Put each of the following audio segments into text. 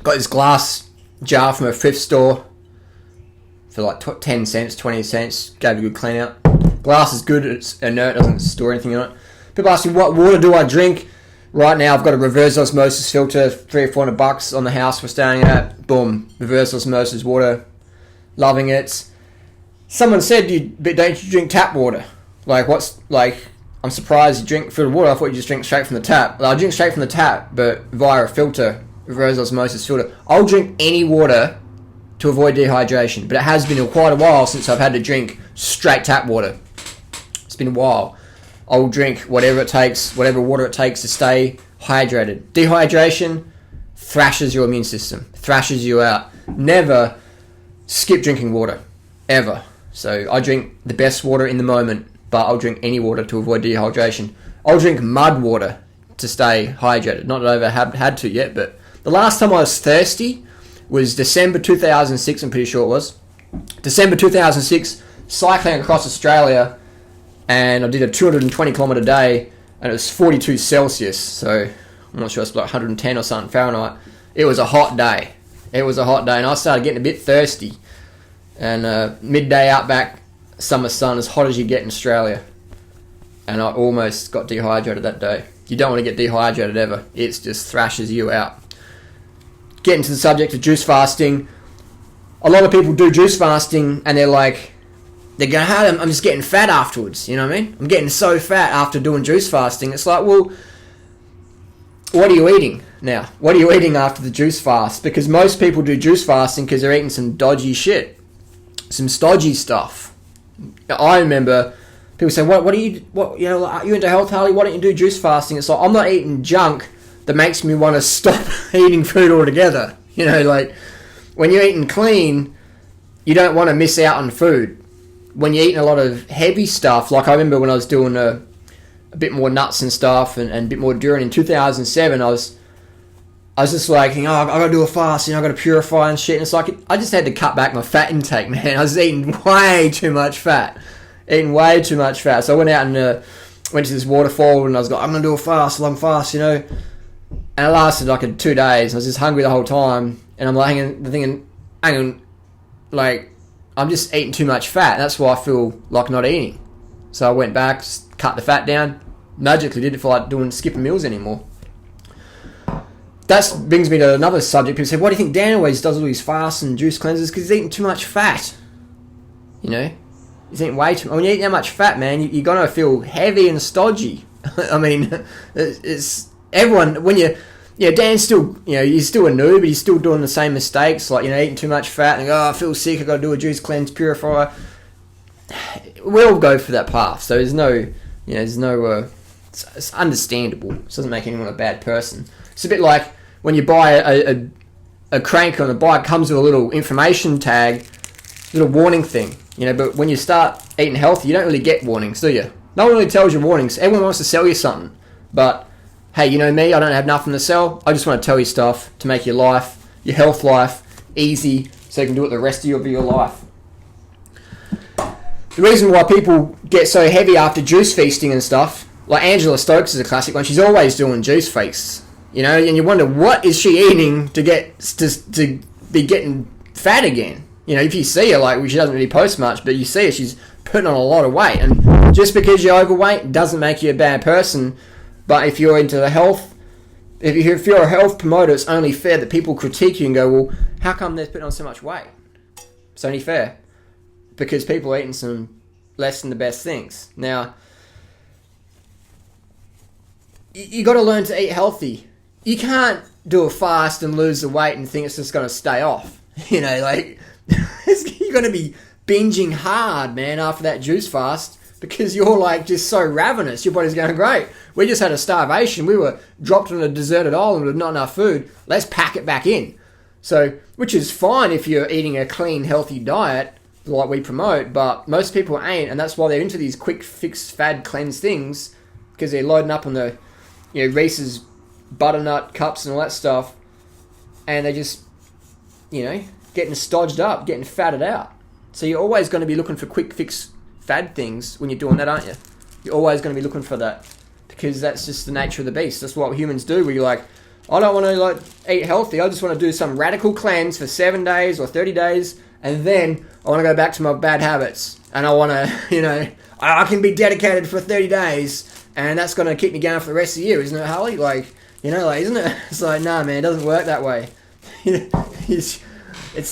Got this glass jar from a thrift store for like 10 cents, 20 cents. Gave a good clean out. Glass is good. It's inert. Doesn't store anything in it. People ask me, what water do I drink? Right now, I've got a reverse osmosis filter, $300 or $400 on the house we're staying at. Boom, reverse osmosis water. Loving it. Someone said, don't you drink tap water? I'm surprised you drink filtered water. I thought you just drink straight from the tap. I drink straight from the tap, but via a filter, reverse osmosis filter. I'll drink any water to avoid dehydration, but it has been quite a while since I've had to drink straight tap water. It's been a while. I'll drink whatever water it takes to stay hydrated. Dehydration thrashes your immune system, thrashes you out. Never skip drinking water, ever. So I drink the best water in the moment, but I'll drink any water to avoid dehydration. I'll drink mud water to stay hydrated. Not that I've ever had to yet, but the last time I was thirsty was December 2006, I'm pretty sure it was. December 2006, cycling across Australia, and I did a 220 kilometre day, and it was 42 Celsius, so I'm not sure, it's like 110 or something Fahrenheit. It was a hot day. And I started getting a bit thirsty. And midday outback, summer sun, as hot as you get in Australia. And I almost got dehydrated that day. You don't want to get dehydrated ever. It just thrashes you out. Getting to the subject of juice fasting. A lot of people do juice fasting, and they're going, I'm just getting fat afterwards, you know what I mean? I'm getting so fat after doing juice fasting. It's like, well, what are you eating now? What are you eating after the juice fast? Because most people do juice fasting because they're eating some dodgy shit, some stodgy stuff. I remember people say, "What are you are you into health, Harley? Why don't you do juice fasting?" It's like, I'm not eating junk that makes me want to stop eating food altogether. You know, like when you're eating clean, you don't want to miss out on food. When you're eating a lot of heavy stuff, like I remember when I was doing a bit more nuts and stuff and a bit more durian in 2007, I was just like, I got to do a fast, I got to purify and shit. And it's like, I just had to cut back my fat intake, man. I was eating way too much fat. So I went out and went to this waterfall, and I was like, I'm going to do a long fast, And it lasted like 2 days. I was just hungry the whole time. And I'm like, hang on, like, I'm just eating too much fat. That's why I feel like not eating. So I went back, cut the fat down. Magically didn't feel like skipping meals anymore. That brings me to another subject. People say, why do you think Dan always does all these fasts and juice cleanses? Because he's eating too much fat. He's eating way too much. When you eat that much fat, man, you're going to feel heavy and stodgy. I mean, it's everyone, when Dan's still, he's still a noob, but he's still doing the same mistakes, like, eating too much fat and I feel sick, I got to do a juice cleanse, purifier. We all go for that path, so there's no, it's understandable. It doesn't make anyone a bad person. It's a bit like when you buy a crank on a bike, comes with a little information tag, little warning thing, but when you start eating healthy, you don't really get warnings, do you? No one really tells you warnings. Everyone wants to sell you something, but hey, you know me, I don't have nothing to sell. I just want to tell you stuff to make your health life, easy, so you can do it the rest of your life. The reason why people get so heavy after juice feasting and stuff, like Angela Stokes is a classic one, she's always doing juice feasts, and you wonder, what is she eating to be getting fat again? If you see her, she doesn't really post much, but you see her, she's putting on a lot of weight, and just because you're overweight doesn't make you a bad person. But if you're into the health, if you're a health promoter, it's only fair that people critique you and go, well, how come they're putting on so much weight? It's only fair. Because people are eating some less than the best things. Now, you got to learn to eat healthy. You can't do a fast and lose the weight and think it's just going to stay off. You're going to be binging hard, man, after that juice fast. Because you're just so ravenous. Your body's going, great. We just had a starvation. We were dropped on a deserted island with not enough food. Let's pack it back in. So, which is fine if you're eating a clean, healthy diet like we promote, but most people ain't, and that's why they're into these quick fix, fad, cleanse things, because they're loading up on the, Reese's butternut cups and all that stuff, and they just, getting stodged up, getting fatted out. So you're always going to be looking for quick fix, fad things when you're doing that, aren't you? You're always going to be looking for that, because that's just the nature of the beast. That's what humans do. We're like, I don't want to like eat healthy. I just want to do some radical cleanse for 7 days or 30 days, and then I want to go back to my bad habits. And I want to, I can be dedicated for 30 days, and that's going to keep me going for the rest of the year, isn't it, Harley? Like, isn't it? It's like, nah, man, it doesn't work that way. It's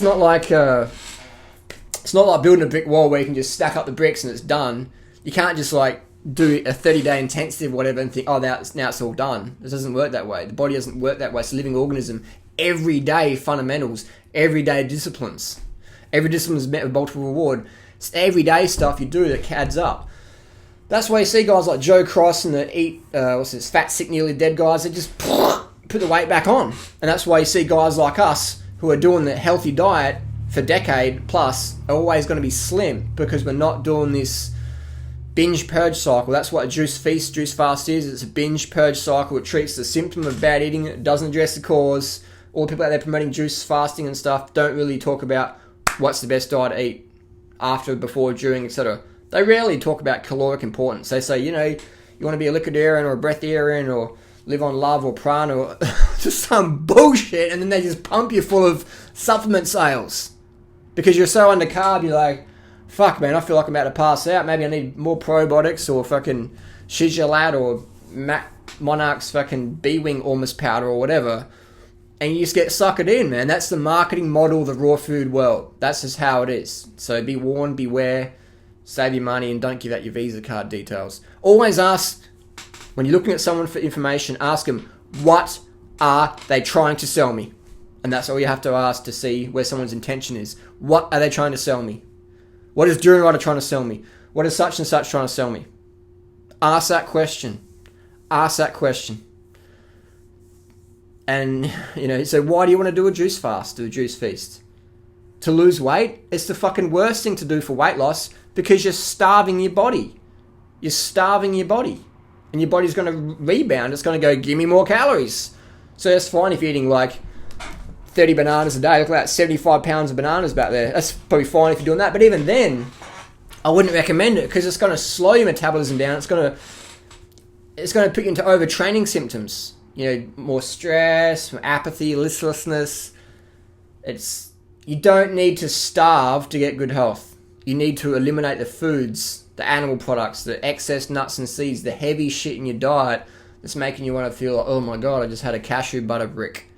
not like building a brick wall where you can just stack up the bricks and it's done. You can't just like do a 30-day intensive whatever and think, now it's all done. It doesn't work that way. The body doesn't work that way. It's a living organism. Everyday fundamentals, everyday disciplines. Every discipline is met with multiple reward. It's everyday stuff you do that adds up. That's why you see guys like Joe Cross and the fat, sick, nearly dead guys. They just put the weight back on. And that's why you see guys like us who are doing the healthy diet for a decade plus are always going to be slim, because we're not doing this binge purge cycle. That's what a juice fast is. It's a binge purge cycle. It treats the symptom of bad eating. It doesn't address the cause. All the people out there promoting juice fasting and stuff don't really talk about what's the best diet to eat after, before, during, etc. They rarely talk about caloric importance. They say, you want to be a liquidarian or a breatharian or live on love or prana or just some bullshit, and then they just pump you full of supplement sales. Because you're so under carb, you're like, fuck, man, I feel like I'm about to pass out. Maybe I need more probiotics or fucking Shigelat or Monarch's fucking B-Wing Ormus powder or whatever. And you just get suckered in, man. That's the marketing model of the raw food world. That's just how it is. So be warned, beware, save your money, and don't give out your Visa card details. Always ask, when you're looking at someone for information, ask them, what are they trying to sell me? And that's all you have to ask to see where someone's intention is. What are they trying to sell me? What is durianrider trying to sell me? What is such and such trying to sell me? Ask that question. Ask that question. And, so why do you want to do a juice fast, do a juice feast? To lose weight? It's the fucking worst thing to do for weight loss, because you're starving your body. You're starving your body. And your body's going to rebound. It's going to go, give me more calories. So that's fine if you're eating like 30 bananas a day. Look at that, 75 pounds of bananas back there. That's probably fine if you're doing that. But even then, I wouldn't recommend it, because it's going to slow your metabolism down. It's going to put you into overtraining symptoms. More stress, more apathy, listlessness. You don't need to starve to get good health. You need to eliminate the foods, the animal products, the excess nuts and seeds, the heavy shit in your diet that's making you want to feel like, oh my God, I just had a cashew butter brick.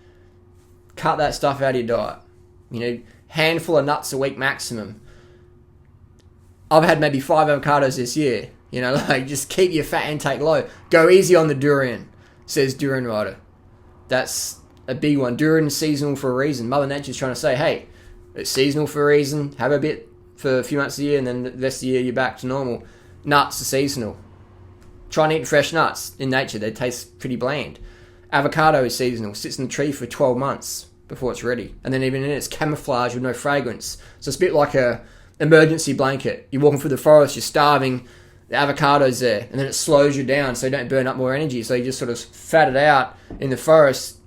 Cut that stuff out of your diet. Handful of nuts a week maximum. I've had maybe 5 avocados this year. Just keep your fat intake low. Go easy on the durian, says durianrider. That's a big one. Durian is seasonal for a reason. Mother Nature's trying to say, hey, it's seasonal for a reason. Have a bit for a few months of the year, and then the rest of the year you're back to normal. Nuts are seasonal. Try and eat fresh nuts in nature. They taste pretty bland. Avocado is seasonal. Sits in the tree for 12 months before it's ready. And then even in it's camouflage with no fragrance. So it's a bit like a emergency blanket. You're walking through the forest, you're starving, the avocado's there, and then it slows you down so you don't burn up more energy. So you just sort of fat it out in the forest,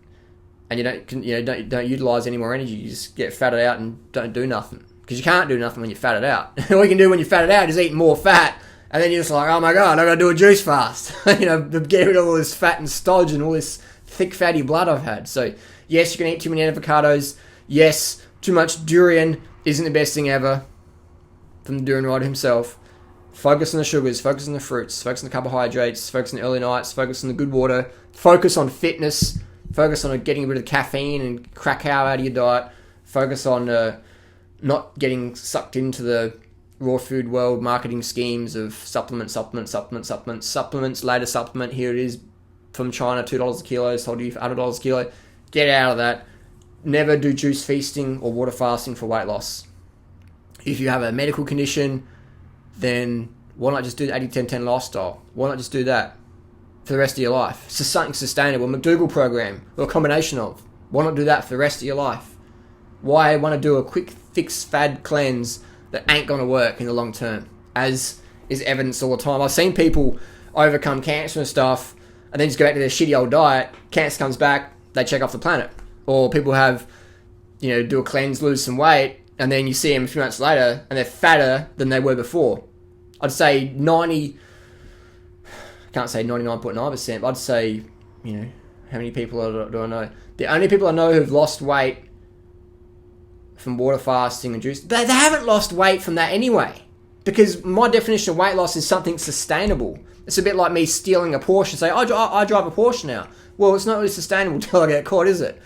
and you don't utilize any more energy. You just get fatted out and don't do nothing, because you can't do nothing when you're fatted out. All you can do when you're fatted out is eat more fat, and then you're just like, oh my God, I gotta do a juice fast. Get rid of all this fat and stodge and all this thick fatty blood I've had. So yes, you can eat too many avocados. Yes, too much durian isn't the best thing ever, from the durianrider himself. Focus on the sugars, focus on the fruits, focus on the carbohydrates, focus on the early nights, focus on the good water, focus on fitness, focus on getting rid of the caffeine and crack out of your diet, focus on not getting sucked into the raw food world marketing schemes of supplements, latest supplement, here it is from China, $2 a kilo, sold you for $100 a kilo. Get out of that. Never do juice feasting or water fasting for weight loss. If you have a medical condition, then why not just do the 80-10-10 lifestyle? Why not just do that for the rest of your life? It's just something sustainable, a McDougall program, or a combination of. Why not do that for the rest of your life? Why want to do a quick fix fad cleanse that ain't going to work in the long term, as is evidenced all the time? I've seen people overcome cancer and stuff, and then just go back to their shitty old diet. Cancer comes back, they check off the planet. Or people have, do a cleanse, lose some weight, and then you see them a few months later, and they're fatter than they were before. I'd say 99.9%, but I'd say, How many people do I know? The only people I know who've lost weight from water fasting and juice, they haven't lost weight from that anyway. Because my definition of weight loss is something sustainable. It's a bit like me stealing a Porsche and say, I drive a Porsche now. Well, it's not really sustainable until I get caught, is it?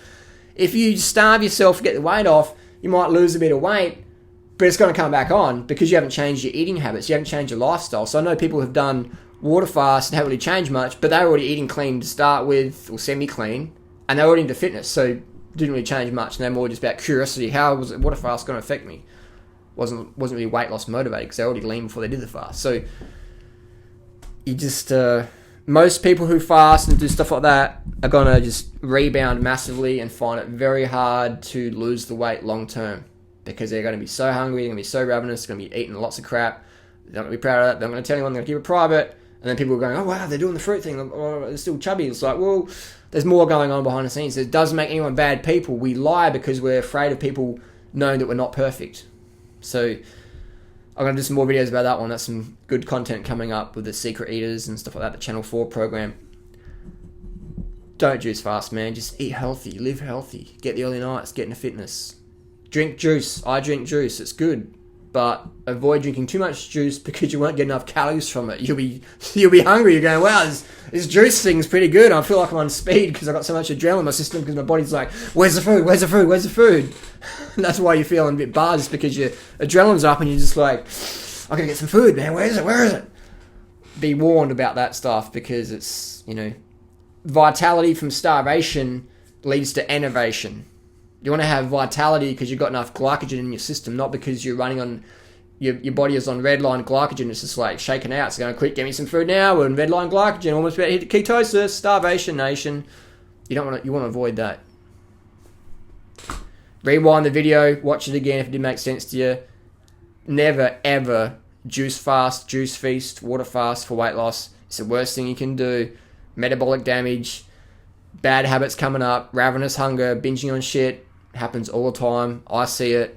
If you starve yourself to get the weight off, you might lose a bit of weight, but it's going to come back on because you haven't changed your eating habits. You haven't changed your lifestyle. So I know people who've done water fast and haven't really changed much, but they were already eating clean to start with, or semi-clean, and they were already into fitness, so didn't really change much. And they're more just about curiosity. How was water fast going to affect me? Wasn't really weight loss motivated because they were already lean before they did the fast. So you just most people who fast and do stuff like that are gonna just rebound massively and find it very hard to lose the weight long term because they're going to be so hungry, they're going to be so ravenous, they're going to be eating lots of crap. They're not going to be proud of that. They're not going to tell anyone. They're going to keep it private. And then people are going, oh wow, they're doing the fruit thing. Oh, they're still chubby. It's like, well, there's more going on behind the scenes. It doesn't make anyone bad people. We lie because we're afraid of people knowing that we're not perfect. So I'm going to do some more videos about that one. That's some good content coming up with the secret eaters and stuff like that, the Channel 4 program. Don't juice fast, man. Just eat healthy. Live healthy. Get the early nights. Get into fitness. Drink juice. I drink juice. It's good. But avoid drinking too much juice because you won't get enough calories from it. You'll be hungry. You're going, wow, this juice thing's pretty good. I feel like I'm on speed because I've got so much adrenaline in my system because my body's like, where's the food? Where's the food? Where's the food? And that's why you're feeling a bit buzzed because your adrenaline's up and you're just like, I gotta get some food, man. Where is it? Where is it? Be warned about that stuff because it's, vitality from starvation leads to enervation. You want to have vitality because you've got enough glycogen in your system, not because you're running on, your body is on redline glycogen. It's just like shaking out. It's going, quick, get me some food now. We're on redline glycogen. Almost about to hit ketosis. Starvation nation. You want to avoid that. Rewind the video. Watch it again if it didn't make sense to you. Never, ever juice fast, juice feast, water fast for weight loss. It's the worst thing you can do. Metabolic damage. Bad habits coming up. Ravenous hunger. Binging on shit. Happens all the time. I see it.